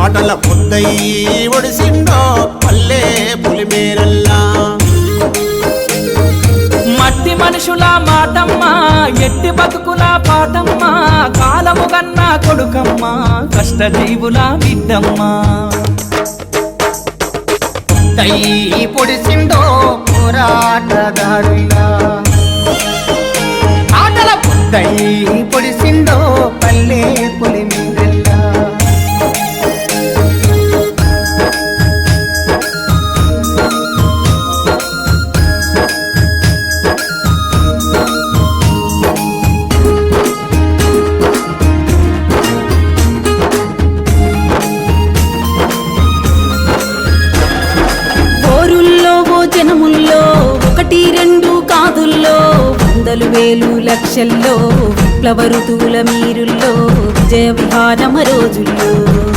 ఆటల పొద్దయి ఒడిసిండో పల్లె పులిమేరల్లా. మట్టి మనుషుల మాటమ్మా ఎట్టి బతుకుల పాటమ్మా కాలము గన్నా కొడుకమ్మా కష్టజీవుల బిడ్డమ్మా. పొద్దయి పొడిసిండో పోరాటదారులా ఆటల పొద్దయి పొడిసిండో పల్లె పులిమేరల్లా. జనముల్లో ఒకటి రెండు కాదుల్లో వందలు వేలు లక్షల్లో విప్లవ ఋతువుల మీరుల్లో విజయ విహారమ రోజుల్లో